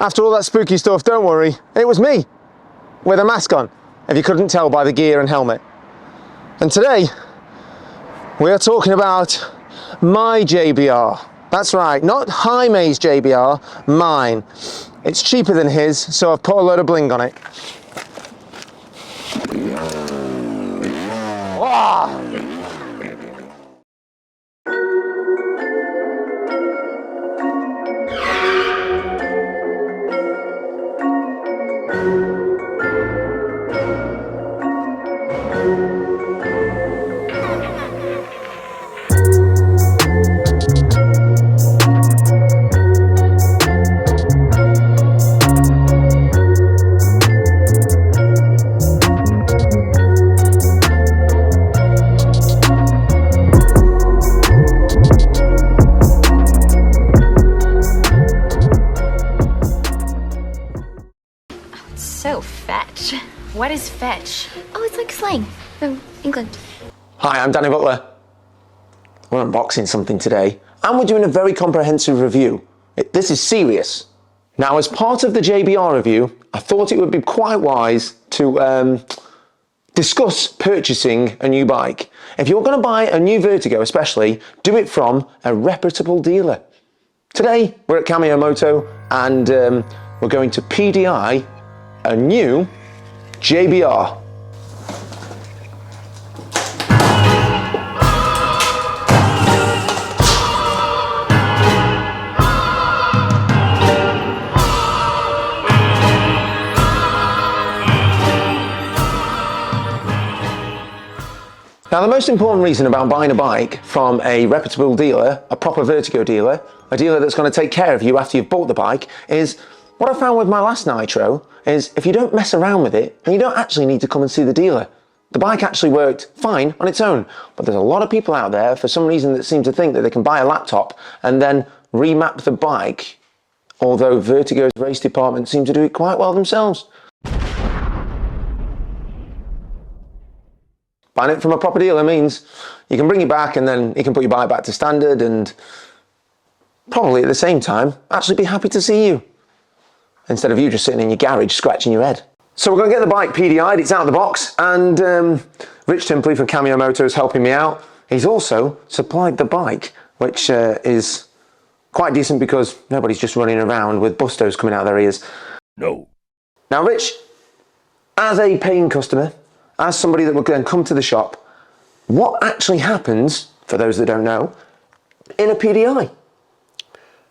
After all that spooky stuff, don't worry, it was me, with a mask on, if you couldn't tell by the gear and helmet. And today, we are talking about my JBR. That's right, not Jaime's JBR, mine. It's cheaper than his, so I've put a load of bling on it. Wow. So fetch. What is fetch? Oh, it's like slang from England. Hi, I'm Danny Butler. We're unboxing something today, and we're doing a very comprehensive review. This is serious. Now, as part of the JBR review, I thought it would be quite wise to discuss purchasing a new bike. If you're going to buy a new Vertigo especially, do it from a reputable dealer. Today, we're at Cameo Moto, and we're going to PDI a new JBR. Now, the most important reason about buying a bike from a reputable dealer, a proper Vertigo dealer, a dealer that's going to take care of you after you've bought the bike, is what I found with my last Nitro is if you don't mess around with it, then you don't actually need to come and see the dealer. The bike actually worked fine on its own, but there's a lot of people out there for some reason that seem to think that they can buy a laptop and then remap the bike, although Vertigo's race department seem to do it quite well themselves. Buying it from a proper dealer means you can bring it back and then you can put your bike back to standard and probably at the same time actually be happy to see you, instead of you just sitting in your garage scratching your head. So we're going to get the bike PDI'd, it's out of the box, and Rich Timpley from Cameo Moto is helping me out. He's also supplied the bike, which is quite decent because nobody's just running around with bustos coming out of their ears. No. Now Rich, as a paying customer, as somebody that will then come to the shop, what actually happens, for those that don't know, in a PDI?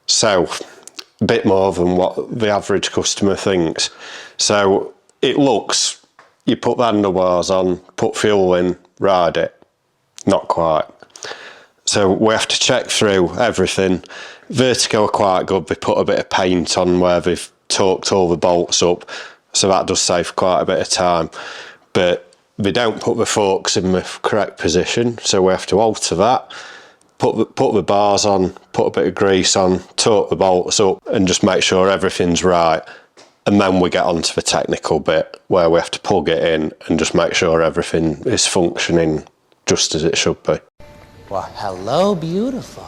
So, a bit more than what the average customer thinks. So it looks, you put the handlebars on, put fuel in, ride it. Not quite. So we have to check through everything. Vertigo are quite good, they put a bit of paint on where they've torqued all the bolts up, so that does save quite a bit of time. But they don't put the forks in the correct position, so we have to alter that. Put the bars on, put a bit of grease on, torque the bolts up and just make sure everything's right. And then we get onto the technical bit where we have to plug it in and just make sure everything is functioning just as it should be. Well, hello, beautiful.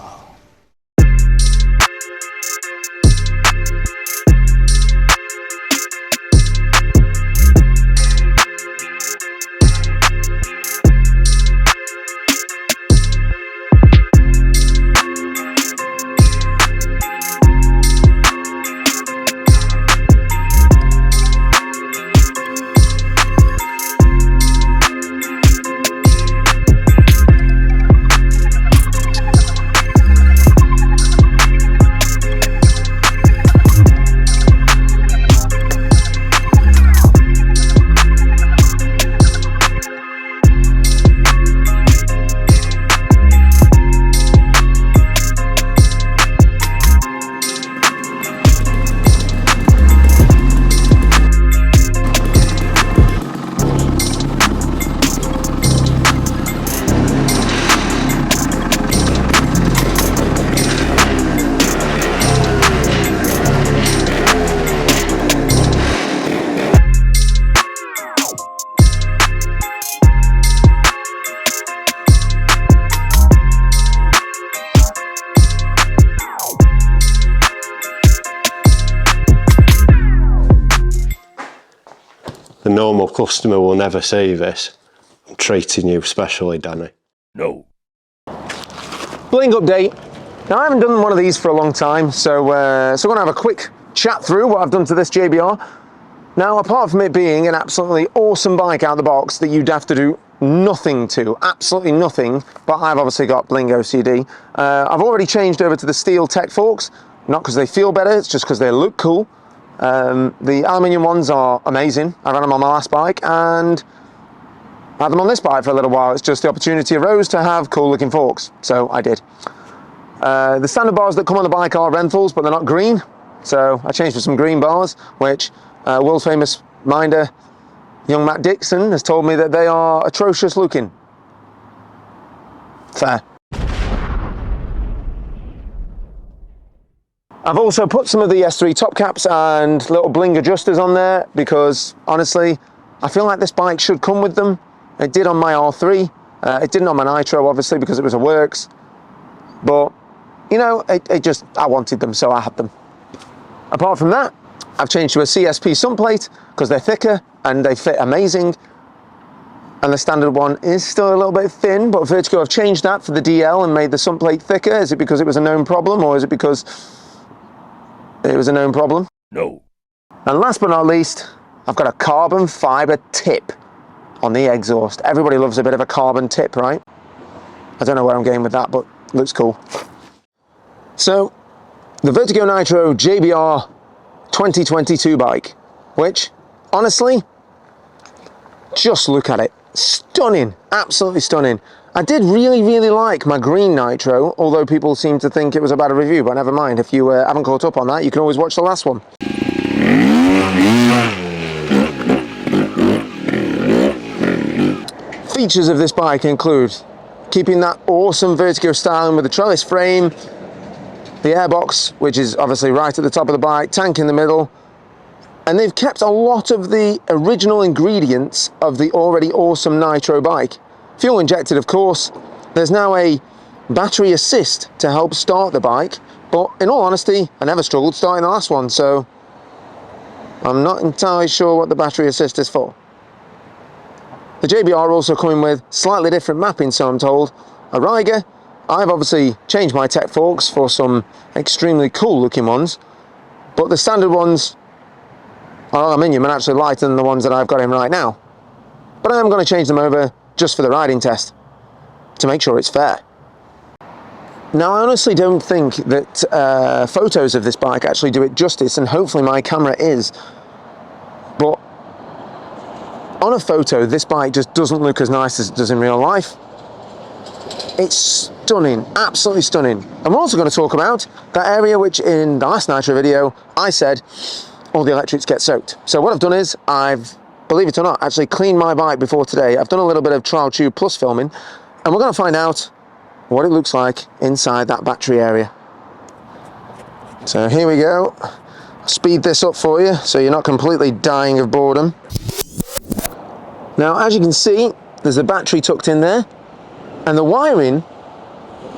customer will never see this. I'm treating you specially, Danny. No. Bling update. Now I haven't done one of these for a long time, so I'm going to have a quick chat through what I've done to this JBR. Now, apart from it being an absolutely awesome bike out of the box that you'd have to do nothing to, absolutely nothing, but I've obviously got bling OCD. I've already changed over to the steel tech forks, not because they feel better, it's just because they look cool. The aluminium ones are amazing. I ran them on my last bike and I had them on this bike for a little while. It's just the opportunity arose to have cool looking forks, so I did. The standard bars that come on the bike are Renthals, but they're not green, so I changed for some green bars, which world famous minder young Matt Dixon has told me that they are atrocious looking. Fair. I've also put some of the S3 top caps and little bling adjusters on there because honestly, I feel like this bike should come with them. It did on my R3. It didn't on my Nitro, obviously, because it was a works. But, you know, I wanted them, so I had them. Apart from that, I've changed to a CSP sun plate because they're thicker and they fit amazing. And the standard one is still a little bit thin, but Vertigo have changed that for the DL and made the sun plate thicker. Is it because it was a known problem, or is it because it was a known problem? No. And last but not least, I've got a carbon fiber tip on the exhaust. Everybody loves a bit of a carbon tip, right? I don't know where I'm going with that, but it looks cool. So, the Vertigo Nitro JBR 2022 bike, which, honestly, just look at it. Stunning, absolutely stunning. I did really like my green Nitro, although people seem to think it was a bad review, but never mind. If you haven't caught up on that, you can always watch the last one. Features of this bike include keeping that awesome Vertigo styling with the trellis frame, the airbox, which is obviously right at the top of the bike, tank in the middle, and they've kept a lot of the original ingredients of the already awesome Nitro bike. Fuel injected, of course. There's now a battery assist to help start the bike, but in all honesty, I never struggled starting the last one, so I'm not entirely sure what the battery assist is for. The JBR also coming with slightly different mapping, so I'm told. A Riga. I've obviously changed my tech forks for some extremely cool looking ones, but the standard ones are aluminium and actually lighter than the ones that I've got in right now. But I am going to change them over just for the riding test, to make sure it's fair. Now, I honestly don't think that photos of this bike actually do it justice, and hopefully my camera is, but on a photo, this bike just doesn't look as nice as it does in real life. It's stunning, absolutely stunning. And we're also going to talk about that area which in the last Nitro video, I said all the electrics get soaked. So what I've done is I've, believe it or not, actually cleaned my bike before today. I've done a little bit of TrialTube Plus filming, and we're going to find out what it looks like inside that battery area. So here we go. I'll speed this up for you so you're not completely dying of boredom. Now, as you can see, there's a battery tucked in there, and the wiring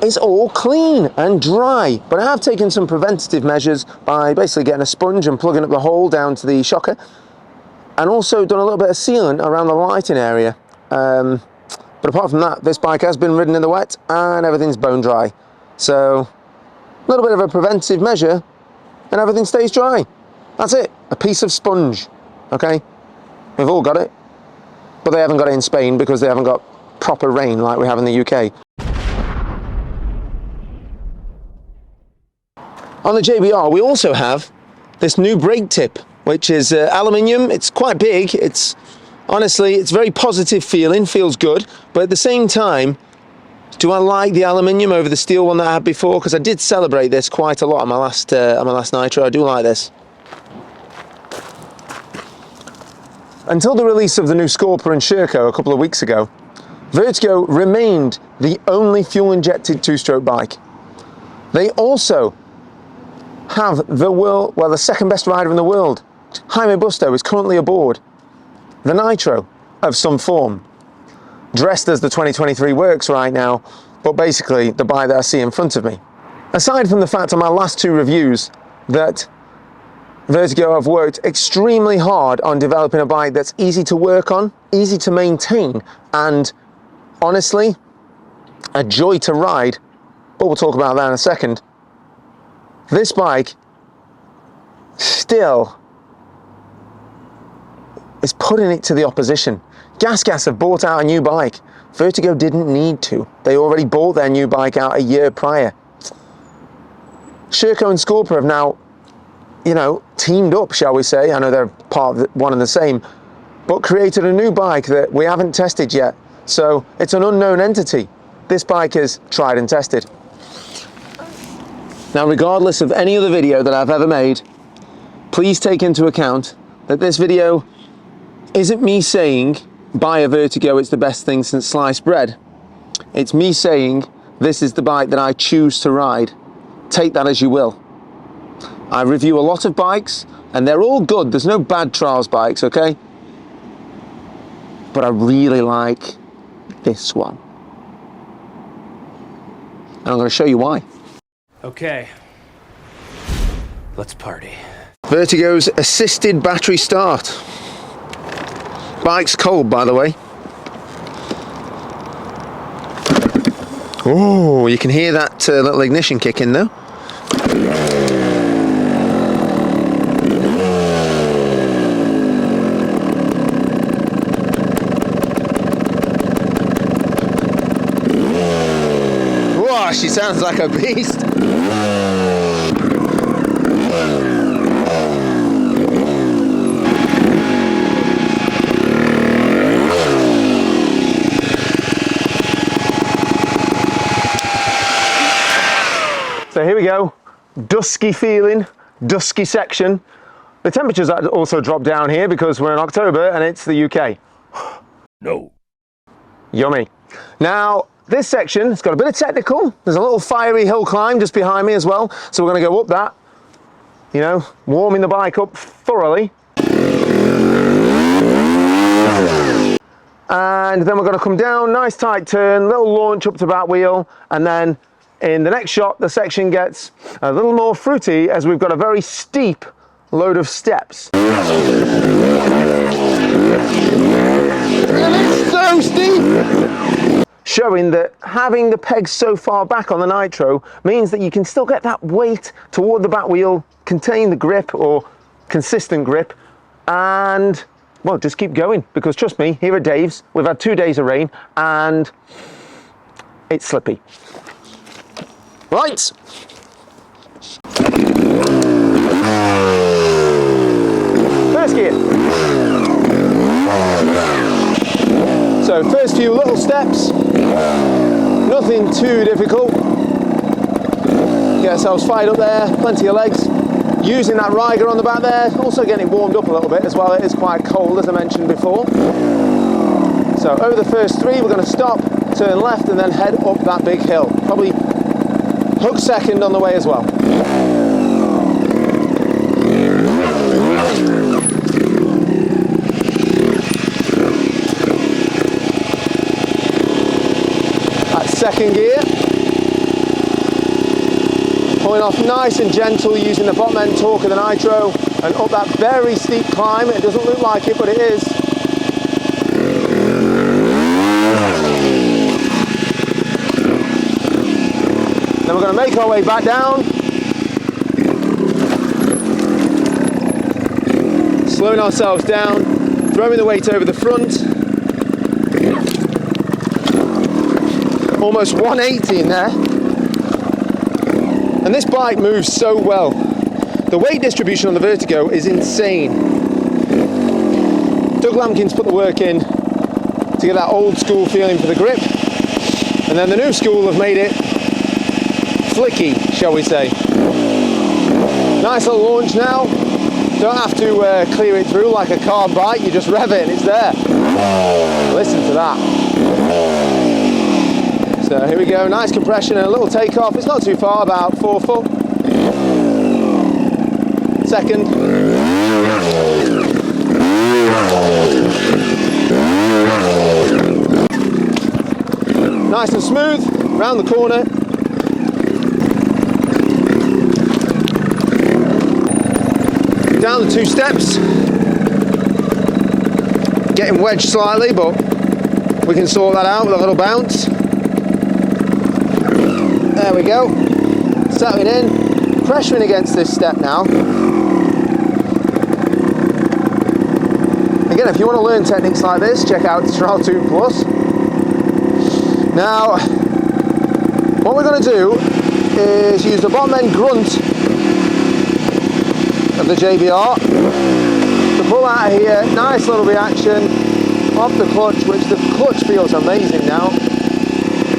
is all clean and dry. But I have taken some preventative measures by basically getting a sponge and plugging up the hole down to the shocker, and also done a little bit of sealant around the lighting area. But apart from that, this bike has been ridden in the wet and everything's bone dry. So a little bit of a preventive measure and everything stays dry. That's it, a piece of sponge, okay? We've all got it, but they haven't got it in Spain because they haven't got proper rain like we have in the UK. On the JBR, we also have this new brake tip, which is aluminium. It's quite big. It's honestly, it's very positive feeling, feels good, but at the same time, do I like the aluminium over the steel one that I had before? Because I did celebrate this quite a lot on my last Nitro. I do like this. Until the release of the new Scorpa and Sherco a couple of weeks ago, Vertigo remained the only fuel-injected two-stroke bike. They also have the second best rider in the world. Jaime Busto is currently aboard the Nitro of some form, dressed as the 2023 works right now, but basically the bike that I see in front of me. Aside from the fact on my last two reviews that Vertigo have worked extremely hard on developing a bike that's easy to work on, easy to maintain, and honestly, a joy to ride. But we'll talk about that in a second. This bike still is putting it to the opposition. Gas have bought out a new bike. Vertigo didn't need to. They already bought their new bike out a year prior. Sherco and Scorpio have now, you know, teamed up, shall we say. I know they're part of one and the same, but created a new bike that we haven't tested yet. So it's an unknown entity. This bike is tried and tested. Now, regardless of any other video that I've ever made, please take into account that this video isn't me saying buy a Vertigo, it's the best thing since sliced bread. It's me saying this is the bike that I choose to ride. Take that as you will. I review a lot of bikes and they're all good. There's no bad trials bikes, okay? But I really like this one. And I'm going to show you why. Okay, let's party. Vertigo's assisted battery start. Bike's cold, by the way. Oh, you can hear that little ignition kick in though. Wow, she sounds like a beast. So here we go, dusky feeling, dusky section. The temperatures also drop down here because we're in October and it's the UK. No. Yummy. Now, this section, it's got a bit of technical. There's a little fiery hill climb just behind me as well. So we're gonna go up that, you know, warming the bike up thoroughly. And then we're gonna come down, nice tight turn, little launch up to back wheel, and then in the next shot, the section gets a little more fruity as we've got a very steep load of steps. And it's so steep! Showing that having the pegs so far back on the Nitro means that you can still get that weight toward the back wheel, contain the grip or consistent grip, and well, just keep going, because trust me, here at Dave's, we've had 2 days of rain and it's slippy. Right. First gear. So first few little steps, nothing too difficult. Get ourselves fired up there, plenty of legs. Using that Riger on the back there, also getting it warmed up a little bit as well. It is quite cold, as I mentioned before. So over the first 3, we're going to stop, turn left, and then head up that big hill. Probably hook second on the way as well. That's second gear. Pulling off nice and gentle using the bottom end torque of the Nitro and up that very steep climb. It doesn't look like it, but it is. Then we're going to make our way back down. Slowing ourselves down, throwing the weight over the front. Almost 180 in there. And this bike moves so well. The weight distribution on the Vertigo is insane. Doug Lampkin's put the work in to get that old school feeling for the grip. And then the new school have made it flicky, shall we say. Nice little launch now. Don't have to clear it through like a car bike, you just rev it and it's there. Listen to that. So here we go, nice compression and a little takeoff. It's not too far, about 4 foot. Second. Nice and smooth, round the corner. Down the 2 steps. Getting wedged slightly, but we can sort that out with a little bounce. There we go. Settling in, pressuring against this step now. Again, if you want to learn techniques like this, check out TrialTube Plus. Now, what we're going to do is use the bottom end grunt of the JBR to pull out of here. Nice little reaction off the clutch, which the clutch feels amazing now.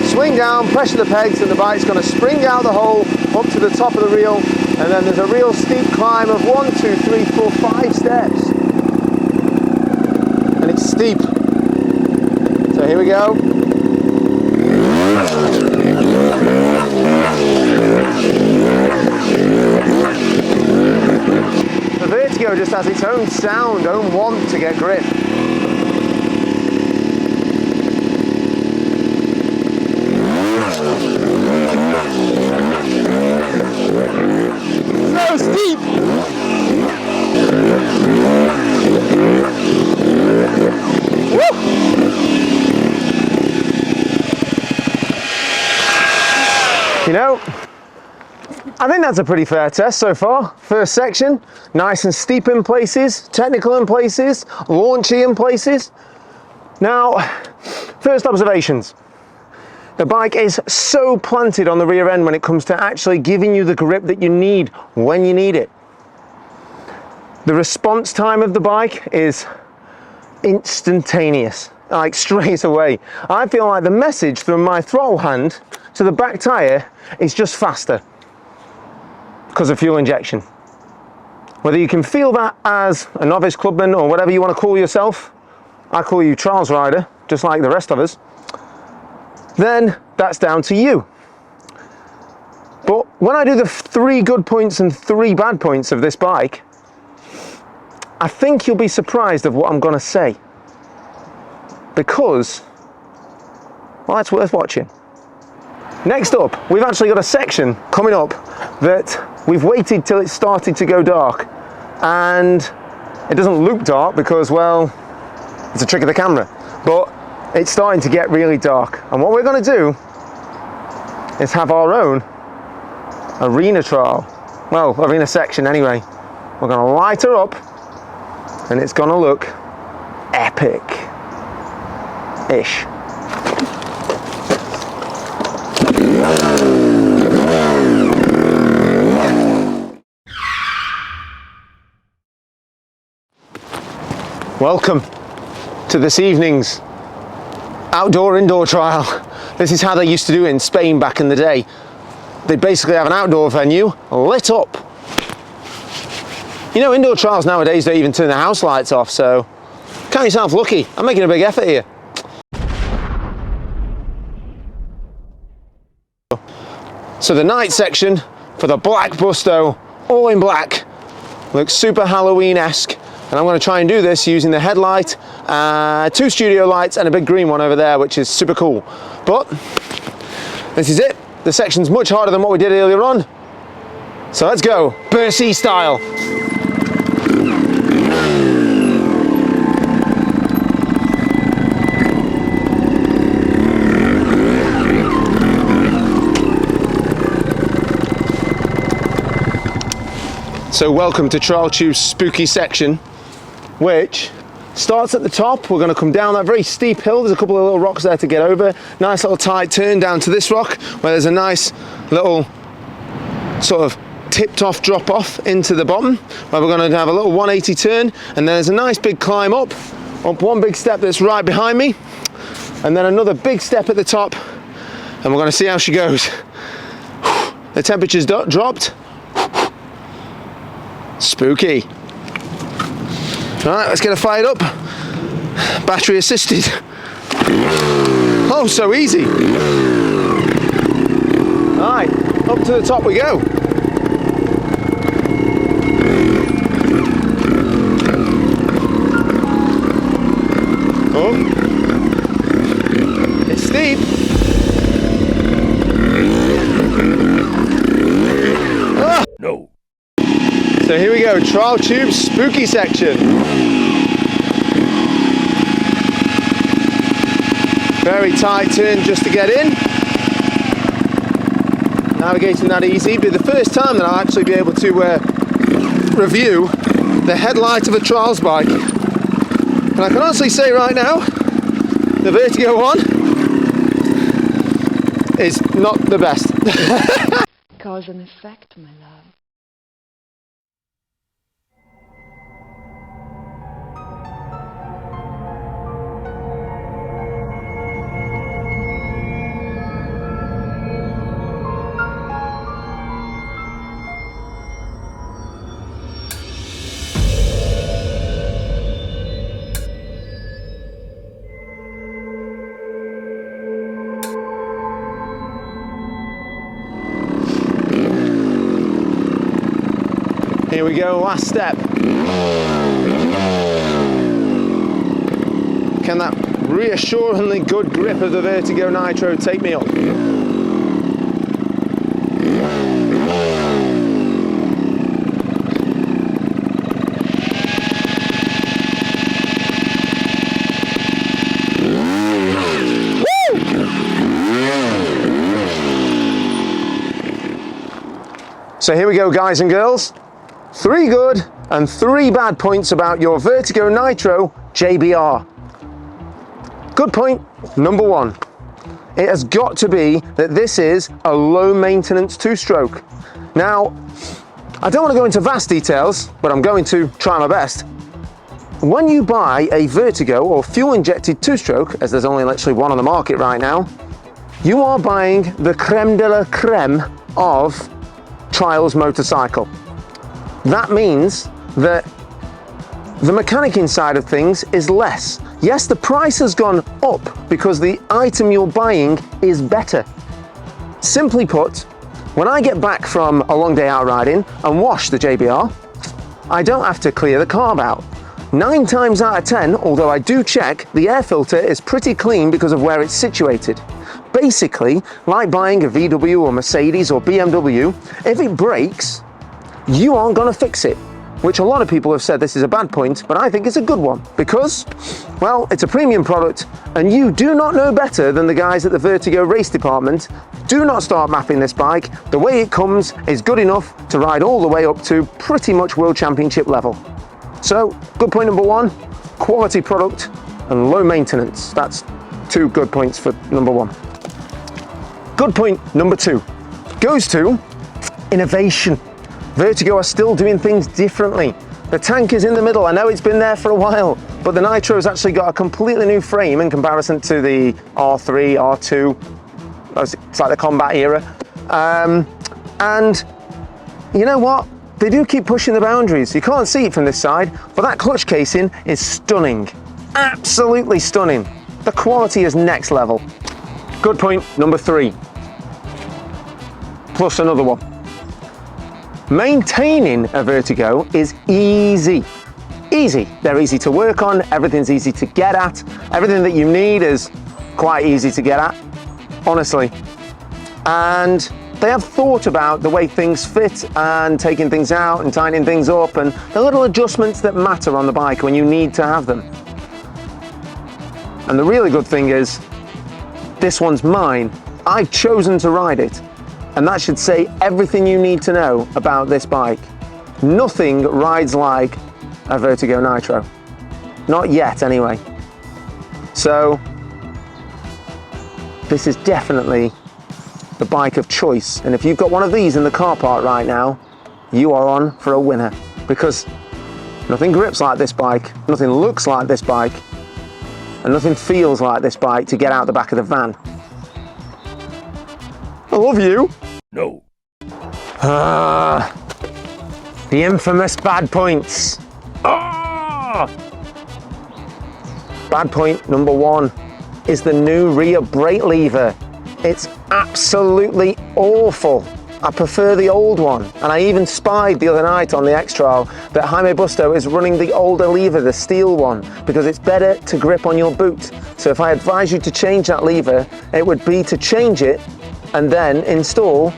Swing down, pressure the pegs, and the bike's going to spring out the hole up to the top of the reel, and then there's a real steep climb of 1, 2, 3, 4, 5 steps. And it's steep. So here we go. The Vertigo just has its own sound, own want to get grip. So steep! Woo! You know, I think that's a pretty fair test so far. First section, nice and steep in places, technical in places, launchy in places. Now, first observations. The bike is so planted on the rear end when it comes to actually giving you the grip that you need when you need it. The response time of the bike is instantaneous, like straight away. I feel like the message from my throttle hand to the back tyre is just faster because of fuel injection. Whether you can feel that as a novice clubman or whatever you want to call yourself, I call you trials rider, just like the rest of us, then that's down to you. But when I do the 3 good points and 3 bad points of this bike, I think you'll be surprised of what I'm going to say. Because, well, it's worth watching. Next up, we've actually got a section coming up that we've waited till it started to go dark. And it doesn't look dark because, well, it's a trick of the camera. But it's starting to get really dark. And what we're going to do is have our own arena trial. Well, arena section anyway. We're going to light her up and it's going to look epic-ish. Welcome to this evening's outdoor-indoor trial. This is how they used to do it in Spain back in the day. They basically have an outdoor venue lit up. You know, indoor trials nowadays don't even turn the house lights off, so count yourself lucky. I'm making a big effort here. So the night section for the Black Busto, all in black, looks super Halloween-esque. And I'm going to try and do this using the headlight, 2 studio lights and a big green one over there, which is super cool. But this is it. The section's much harder than what we did earlier on. So let's go, Bercy style. So welcome to TrialTube's spooky section, which starts at the top. We're going to come down that very steep hill. There's a couple of little rocks there to get over. Nice little tight turn down to this rock where there's a nice little sort of tipped off drop off into the bottom where we're going to have a little 180 turn, and then there's a nice big climb up one big step that's right behind me, and then another big step at the top, and we're going to see how she goes. The temperature's dropped. Spooky. Right, let's get her fired up. Battery assisted. Oh, so easy. Right, up to the top we go. Oh, it's steep. No. So here we go, TrialTube spooky section. Very tight turn just to get in. Navigating that easy. Be the first time that I'll actually be able to review the headlight of a trials bike. And I can honestly say right now, the Vertigo one is not the best. Cause and effect, my love. Here we go, last step. Can that reassuringly good grip of the Vertigo Nitro take me up? So here we go, guys and girls. 3 good and 3 bad points about your Vertigo Nitro JBR. Good point number 1. It has got to be that this is a low maintenance 2-stroke. Now, I don't want to go into vast details, but I'm going to try my best. When you buy a Vertigo or fuel injected 2-stroke, as there's only literally one on the market right now, you are buying the creme de la creme of trials motorcycle. That means that the mechanicking side of things is less. Yes, the price has gone up because the item you're buying is better. Simply put, when I get back from a long day out riding and wash the JBR, I don't have to clear the carb out. 9 times out of 10, although I do check, the air filter is pretty clean because of where it's situated. Basically, like buying a VW or Mercedes or BMW, if it breaks, you aren't going to fix it, which a lot of people have said this is a bad point, but I think it's a good one because, well, it's a premium product and you do not know better than the guys at the Vertigo race department. Do not start mapping this bike. The way it comes is good enough to ride all the way up to pretty much World Championship level. So, good point number 1, quality product and low maintenance. That's 2 good points for number 1. Good point number 2 goes to innovation. Vertigo are still doing things differently. The tank is in the middle. I know it's been there for a while, but the Nitro's actually got a completely new frame in comparison to the R3, R2. It's like the combat era. And you know what? They do keep pushing the boundaries. You can't see it from this side, but that clutch casing is stunning. Absolutely stunning. The quality is next level. Good point number 3. Plus another one. Maintaining a Vertigo is easy. Easy. They're easy to work on, everything's easy to get at. Everything that you need is quite easy to get at, honestly. And they have thought about the way things fit and taking things out and tightening things up and the little adjustments that matter on the bike when you need to have them. And the really good thing is, this one's mine. I've chosen to ride it. And that should say everything you need to know about this bike. Nothing rides like a Vertigo Nitro. Not yet, anyway. So, this is definitely the bike of choice. And if you've got one of these in the car park right now, you are on for a winner. Because nothing grips like this bike, nothing looks like this bike, and nothing feels like this bike to get out the back of the van. I love you. No. The infamous bad points. Bad point number 1 is the new rear brake lever. It's absolutely awful. I prefer the old one. And I even spied the other night on the X-Trial that Jaime Busto is running the older lever, the steel one, because it's better to grip on your boot. So if I advise you to change that lever, it would be to change it and then install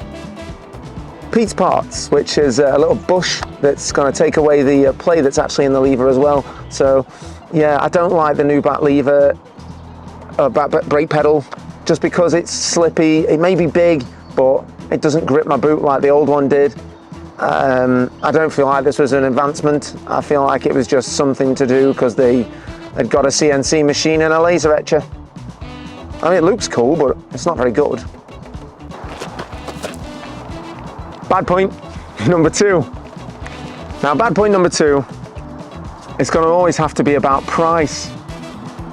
Pete's Parts, which is a little bush that's going to take away the play that's actually in the lever as well. So yeah, I don't like the new back lever, back brake pedal, just because it's slippy. It may be big, but it doesn't grip my boot like the old one did. I don't feel like this was an advancement. I feel like it was just something to do because they had got a CNC machine and a laser etcher. I mean, it looks cool, but it's not very good. Bad point number 2. Now, bad point number 2, it's going to always have to be about price.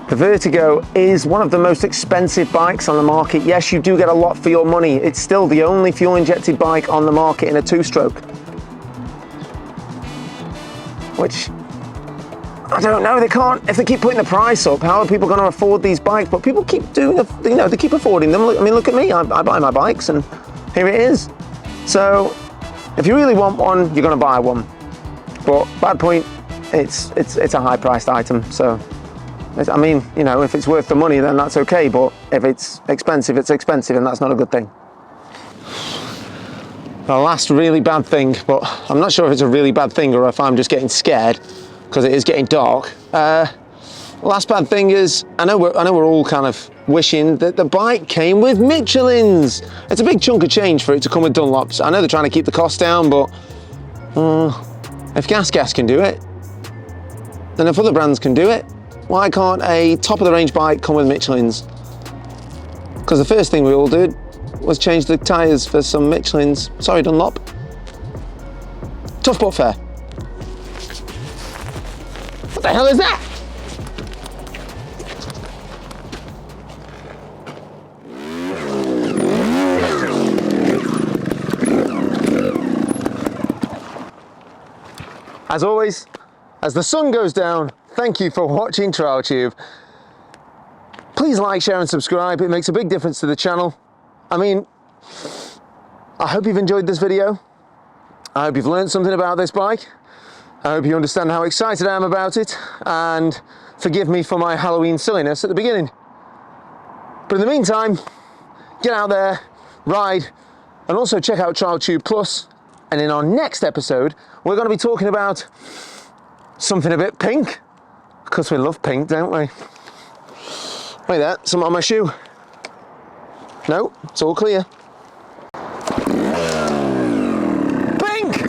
The Vertigo is one of the most expensive bikes on the market. Yes, you do get a lot for your money. It's still the only fuel-injected bike on the market in a 2-stroke. Which, I don't know, they can't, if they keep putting the price up, how are people going to afford these bikes? But people keep doing, you know, they keep affording them. I mean, look at me, I buy my bikes and here it is. So, if you really want one, you're going to buy one. But bad point, it's a high-priced item, so. I mean, you know, if it's worth the money, then that's okay, but if it's expensive, and that's not a good thing. The last really bad thing, but I'm not sure if it's a really bad thing or if I'm just getting scared, because it is getting dark. Last bad thing is, I know we're all kind of wishing that the bike came with Michelins. It's a big chunk of change for it to come with Dunlops. I know they're trying to keep the cost down, but if Gas can do it, then if other brands can do it, why can't a top-of-the-range bike come with Michelins? Because the first thing we all did was change the tyres for some Michelins. Sorry, Dunlop. Tough but fair. What the hell is that? As always, as the sun goes down, thank you for watching TrialTube. Please like, share and subscribe. It makes a big difference to the channel. I mean, I hope you've enjoyed this video. I hope you've learned something about this bike. I hope you understand how excited I am about it, and forgive me for my Halloween silliness at the beginning. But in the meantime, get out there, ride, and also check out TrialTube Plus. And in our next episode, we're going to be talking about something a bit pink. Because we love pink, don't we? Wait there, something on my shoe. No, it's all clear. Pink!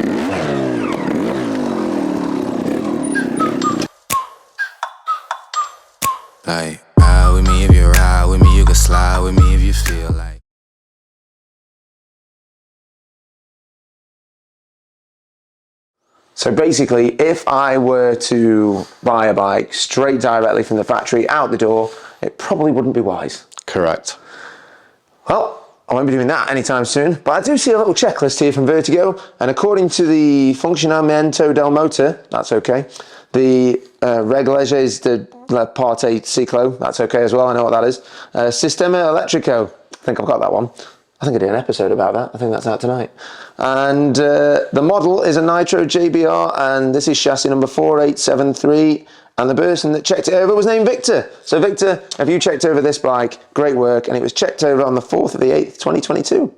Like, ride with me if you ride with me, you can slide with me if you feel like. So basically, if I were to buy a bike straight directly from the factory out the door, it probably wouldn't be wise. Correct. Well, I won't be doing that anytime soon, but I do see a little checklist here from Vertigo, and according to the Funcionamento del Motor, that's okay. The Reglages de la Parte Ciclo, that's okay as well, I know what that is. Sistema Electrico, I think I've got that one. I think I did an episode about that. I think that's out tonight. And the model is a Nitro JBR, and this is chassis number 4873. And the person that checked it over was named Victor. So Victor, have you checked over this bike? Great work. And it was checked over on the 4th of the 8th, 2022.